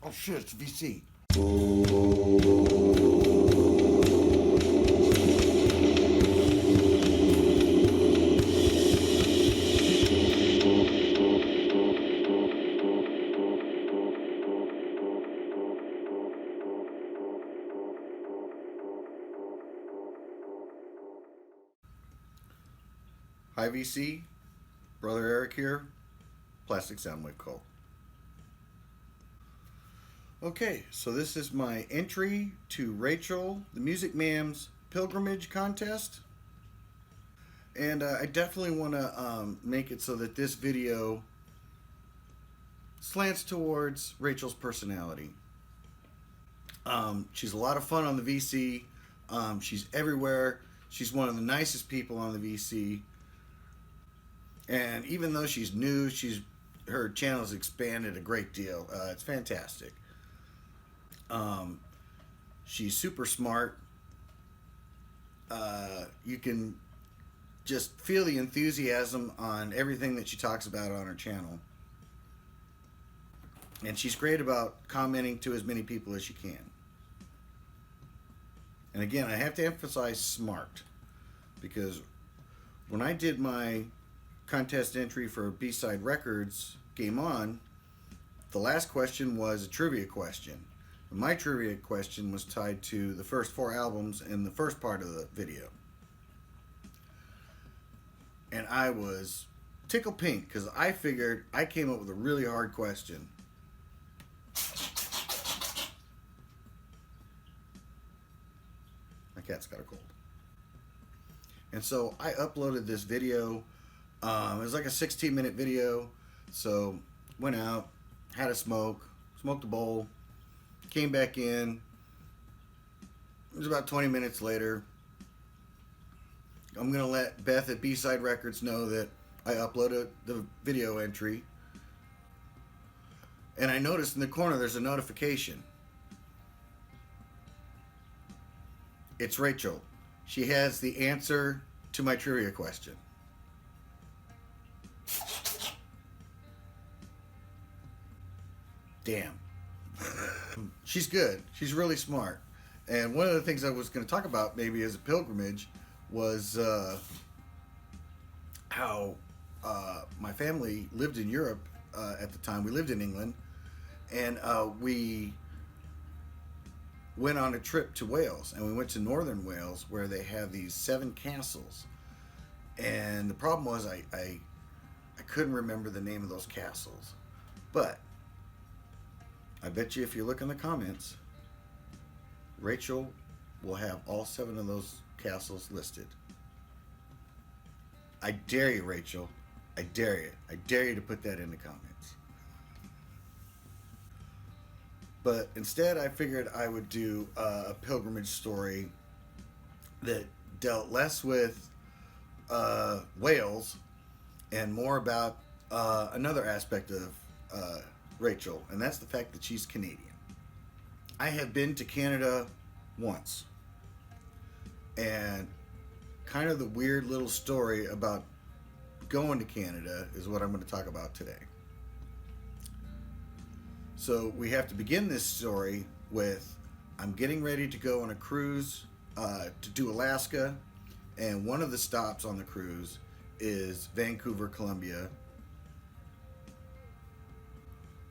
Oh shit, it's VC. Hi VC, Brother Eric here, Plastic Soundwave Cult. Okay, so this is my entry to Rachel, the Music Mam's pilgrimage contest. And I definitely want to make it so that this video slants towards Rachel's personality. She's a lot of fun on the VC. She's everywhere. She's one of the nicest people on the VC. And even though she's new, her channel has expanded a great deal. It's fantastic. She's super smart. You can just feel the enthusiasm on everything that she talks about on her channel. And she's great about commenting to as many people as she can. And again, I have to emphasize smart, because when I did my contest entry for B-Side Records Game On, the last question was a trivia question. And my trivia question was tied to the first 4 albums in the first part of the video. And I was tickled pink because I figured I came up with a really hard question. My cat's got a cold. And so I uploaded this video. It was like a 16-minute video. So went out, had a smoke, smoked a bowl, came back in. It was about 20 minutes later. I'm gonna let Beth at B-Side Records know that I uploaded the video entry. And I noticed in the corner there's a notification. It's Rachel. She has the answer to my trivia question. Damn. She's good. She's really smart. And one of the things I was going to talk about maybe as a pilgrimage was how my family lived in Europe at the time. We lived in England, and we went on a trip to Wales, and we went to northern Wales where they have these 7 castles. And the problem was I couldn't remember the name of those castles. But I bet you if you look in the comments, Rachel will have all 7 of those castles listed. I dare you, Rachel. I dare you. I dare you to put that in the comments. But instead, I figured I would do a pilgrimage story that dealt less with Wales and more about another aspect of Rachel, and that's the fact that she's Canadian. I have been to Canada once, and kind of the weird little story about going to Canada is what I'm going to talk about today. So we have to begin this story with, I'm getting ready to go on a cruise to do Alaska, and one of the stops on the cruise is Vancouver, Colombia.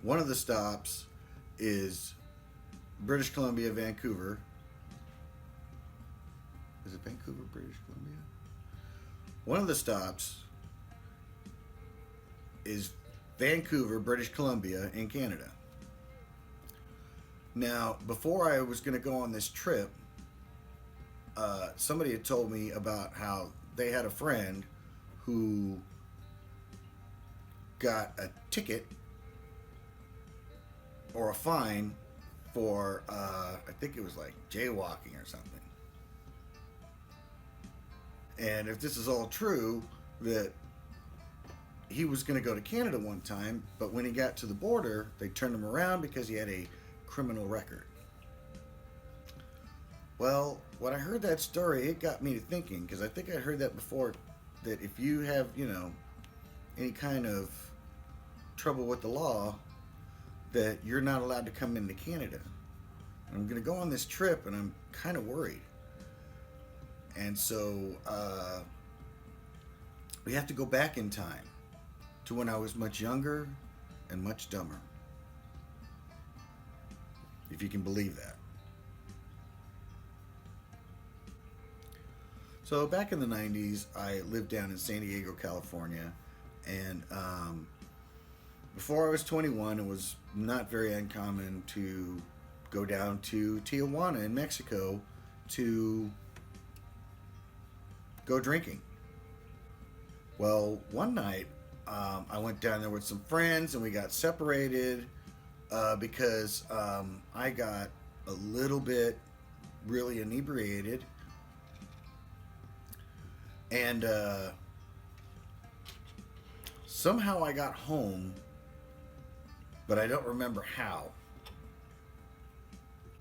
One of the stops is British Columbia, Vancouver. Is it Vancouver, British Columbia? One of the stops is Vancouver, British Columbia in Canada. Now, before I was going to go on this trip, somebody had told me about how they had a friend who got a ticket or a fine for, I think it was like jaywalking or something. And if this is all true, that he was going to go to Canada one time, but when he got to the border, they turned him around because he had a criminal record. Well, when I heard that story, it got me to thinking, because I think I heard that before, that if you have, any kind of trouble with the law, that you're not allowed to come into Canada. I'm going to go on this trip, and I'm kind of worried. And so we have to go back in time to when I was much younger and much dumber. If you can believe that. So back in the 90s, I lived down in San Diego, California. And before I was 21, it was not very uncommon to go down to Tijuana in Mexico to go drinking. Well, one night I went down there with some friends and we got separated because I got a little bit really inebriated, and somehow I got home, but I don't remember how.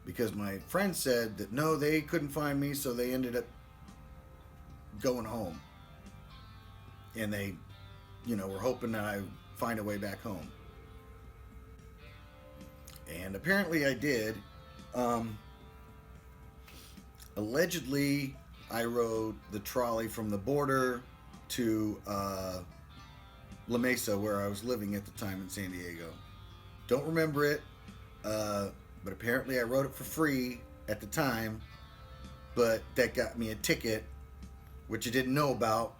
Because my friend said that no, they couldn't find me, so they ended up going home. And they, were hoping that I find a way back home. And apparently I did. Allegedly, I rode the trolley from the border to La Mesa, where I was living at the time in San Diego. Don't remember it. But apparently I rode it for free at the time, but that got me a ticket, which I didn't know about.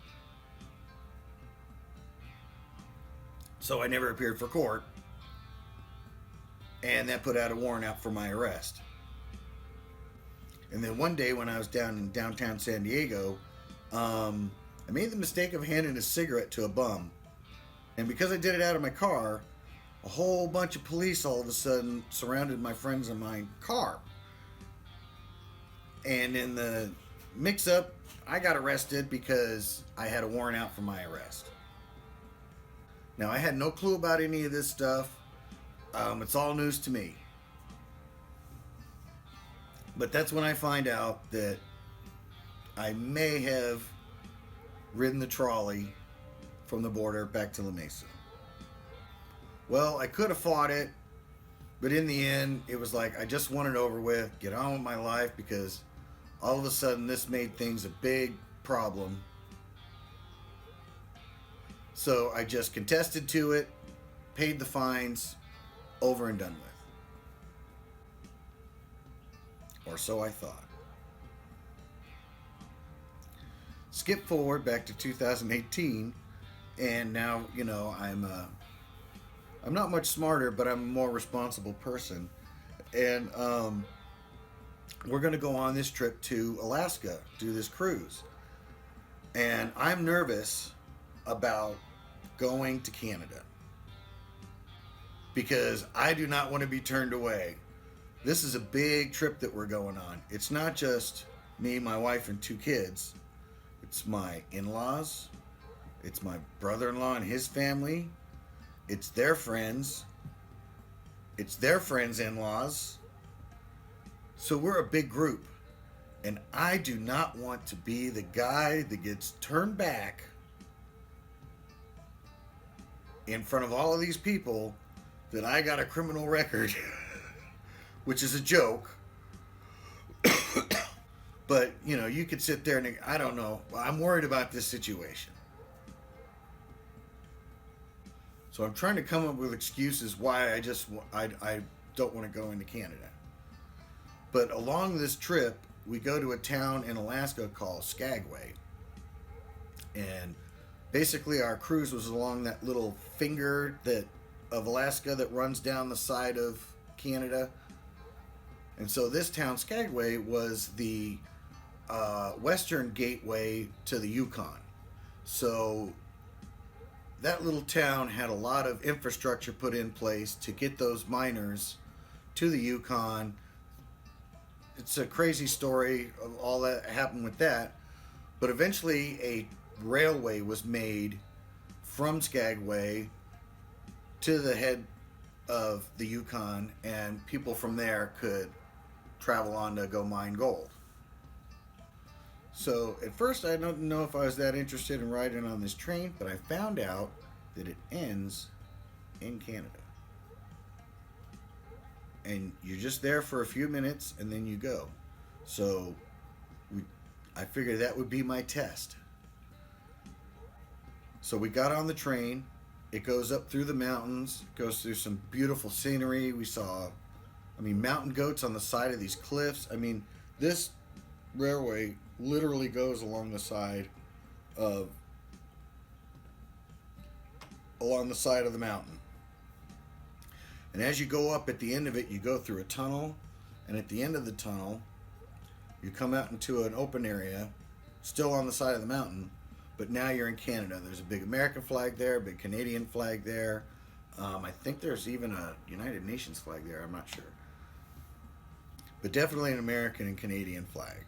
So I never appeared for court, and that put out a warrant out for my arrest. And then one day when I was down in downtown San Diego, I made the mistake of handing a cigarette to a bum. And because I did it out of my car, a whole bunch of police all of a sudden surrounded my friends in my car. And in the mix-up, I got arrested because I had a warrant out for my arrest. Now, I had no clue about any of this stuff. It's all news to me. But that's when I find out that I may have ridden the trolley from the border back to La Mesa. Well, I could have fought it, but in the end, it was like I just want it over with, get on with my life, because all of a sudden this made things a big problem. So I just contested to it, paid the fines, over and done with. Or so I thought. Skip forward back to 2018, and now, I'm not much smarter, but I'm a more responsible person. And we're going to go on this trip to Alaska, do this cruise. And I'm nervous about going to Canada because I do not want to be turned away. This is a big trip that we're going on. It's not just me, my wife, and 2 kids. It's my in-laws. It's my brother-in-law and his family. It's their friends. It's their friends' in-laws. So we're a big group. And I do not want to be the guy that gets turned back in front of all of these people that I got a criminal record, which is a joke. But, you could sit there and I don't know. I'm worried about this situation. So I'm trying to come up with excuses why I don't want to go into Canada. But along this trip, we go to a town in Alaska called Skagway. And basically our cruise was along that little finger of Alaska that runs down the side of Canada. And so this town, Skagway, was the western gateway to the Yukon. So that little town had a lot of infrastructure put in place to get those miners to the Yukon. It's a crazy story of all that happened with that. But eventually a railway was made from Skagway to the head of the Yukon, and people from there could travel on to go mine gold. So at first I don't know if I was that interested in riding on this train, but I found out that it ends in Canada. and you're just there for a few minutes and then you go. So I figured that would be my test. So we got on the train. It goes up through the mountains, goes through some beautiful scenery. We saw, mountain goats on the side of these cliffs. This railway literally goes along the side of the mountain. And as you go up, at the end of it, you go through a tunnel, and at the end of the tunnel, you come out into an open area, still on the side of the mountain, but now you're in Canada. There's a big American flag there, a big Canadian flag there. I think there's even a United Nations flag there, I'm not sure. But definitely an American and Canadian flag.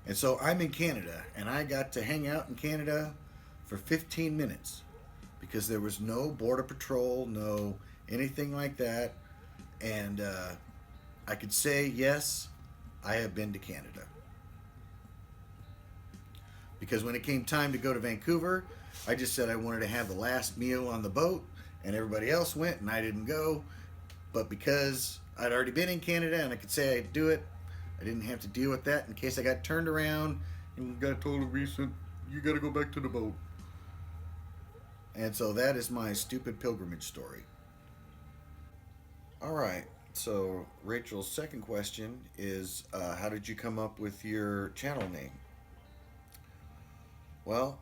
And so I'm in Canada, and I got to hang out in Canada for 15 minutes because there was no border patrol, no anything like that. And I could say, yes, I have been to Canada. Because when it came time to go to Vancouver, I just said I wanted to have the last meal on the boat, and everybody else went, and I didn't go. But because I'd already been in Canada and I could say I'd do it, I didn't have to deal with that in case I got turned around and got told recent, you got to go back to the boat. And so that is my stupid pilgrimage story. All right. So Rachel's second question is, how did you come up with your channel name? Well,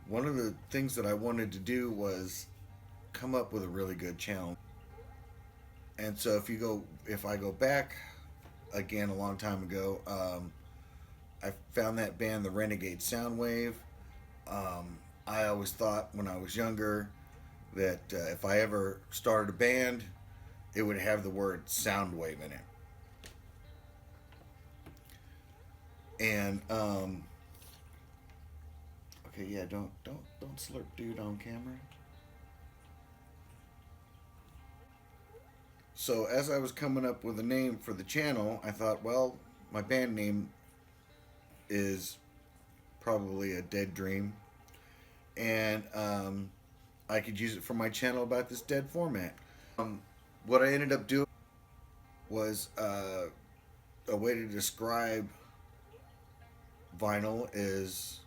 one of the things that I wanted to do was come up with a really good channel. And so if I go back again a long time ago, I found that band, the Renegade Soundwave. I always thought when I was younger that if I ever started a band, it would have the word Soundwave in it. And okay, yeah, don't slurp, dude, on camera. So as I was coming up with a name for the channel, I thought, well, my band name is probably a dead dream, and I could use it for my channel about this dead format. What I ended up doing was a way to describe vinyl is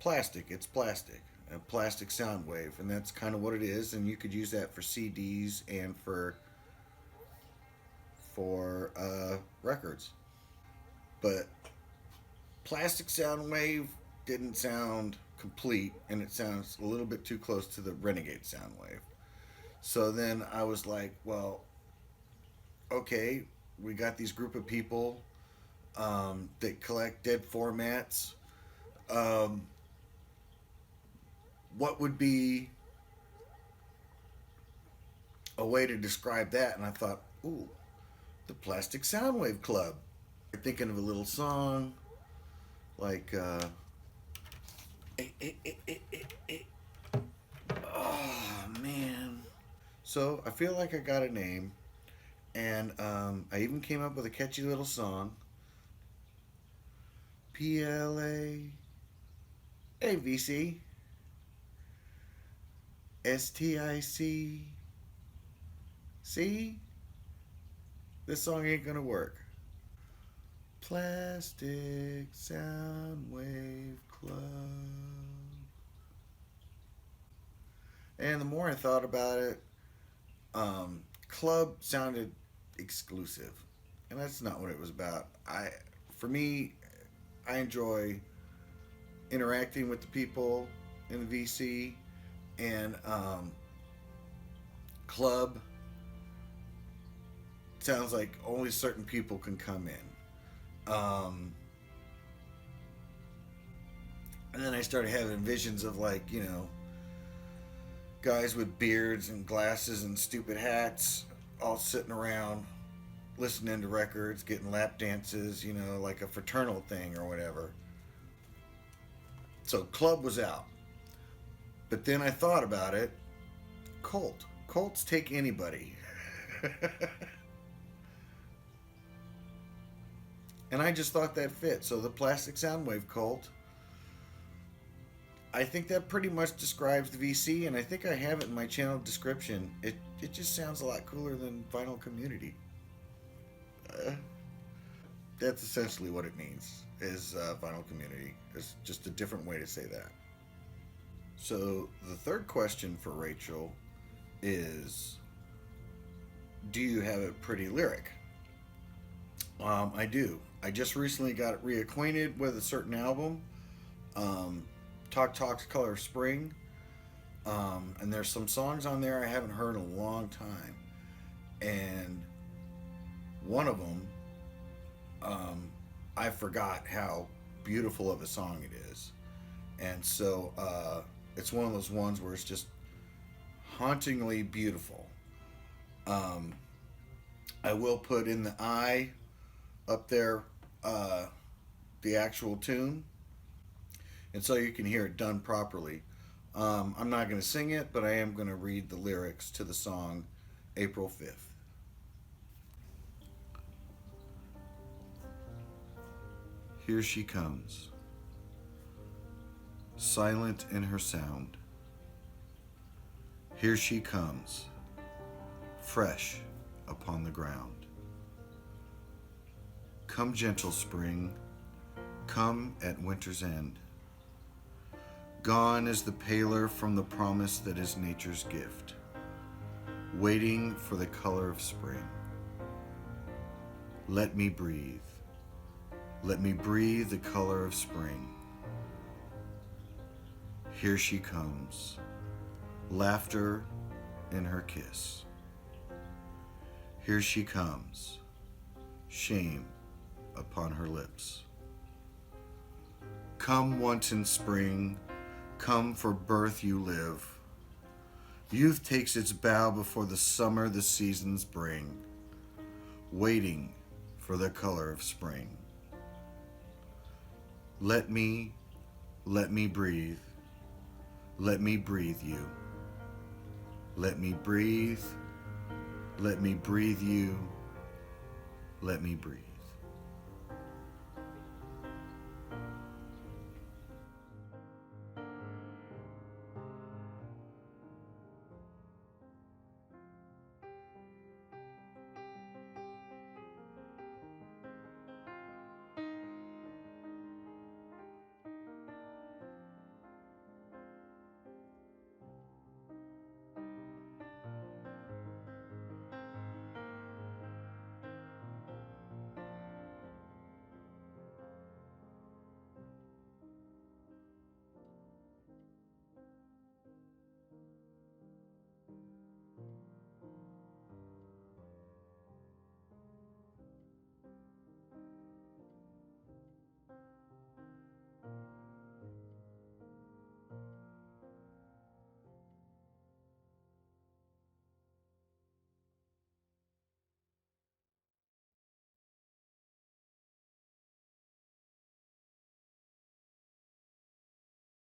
plastic. It's plastic, a plastic sound wave, and that's kind of what it is. And you could use that for CDs and for records. But plastic sound wave didn't sound complete, and it sounds a little bit too close to the Renegade sound wave. So then I was like, well, okay, we got these group of people that collect dead formats. What would be a way to describe that? And I thought, ooh, the Plastic Soundwave Club. I'm thinking of a little song like, oh man. So I feel like I got a name, and I even came up with a catchy little song. PLA VC STIC. See? This song ain't gonna work. Plastic Soundwave Club. And the more I thought about it, club sounded exclusive, and that's not what it was about. For me, I enjoy interacting with the people in the VC, and club sounds like only certain people can come in. And then I started having visions of, like, you know, guys with beards and glasses and stupid hats all sitting around listening to records, getting lap dances, you know, like a fraternal thing or whatever. So club was out. But then I thought about it. Cult. Cults take anybody. And I just thought that fit. So the Plastic Soundwave Cult, I think that pretty much describes the VC, and I think I have it in my channel description. it just sounds a lot cooler than Vinyl Community. Uh, that's essentially what it means, is Vinyl Community. It's just a different way to say that. So the third question for Rachel is, do you have a pretty lyric? I do. I just recently got reacquainted with a certain album, Talk Talk's Color of Spring. And there's some songs on there I haven't heard in a long time. And one of them, I forgot how beautiful of a song it is. And so it's one of those ones where it's just hauntingly beautiful. I will put in the I up there the actual tune, and so you can hear it done properly. I'm not going to sing it, but I am going to read the lyrics to the song April 5th. Here she comes, silent in her sound. Here she comes, fresh upon the ground. Come, gentle spring, come at winter's end. Gone is the paler from the promise that is nature's gift, waiting for the color of spring. Let me breathe. Let me breathe the color of spring. Here she comes, laughter in her kiss. Here she comes, shame upon her lips. Come once in spring, come for birth you live. Youth takes its bow before the summer the seasons bring, waiting for the color of spring. Let me breathe. Let me breathe you. Let me breathe. Let me breathe you. Let me breathe.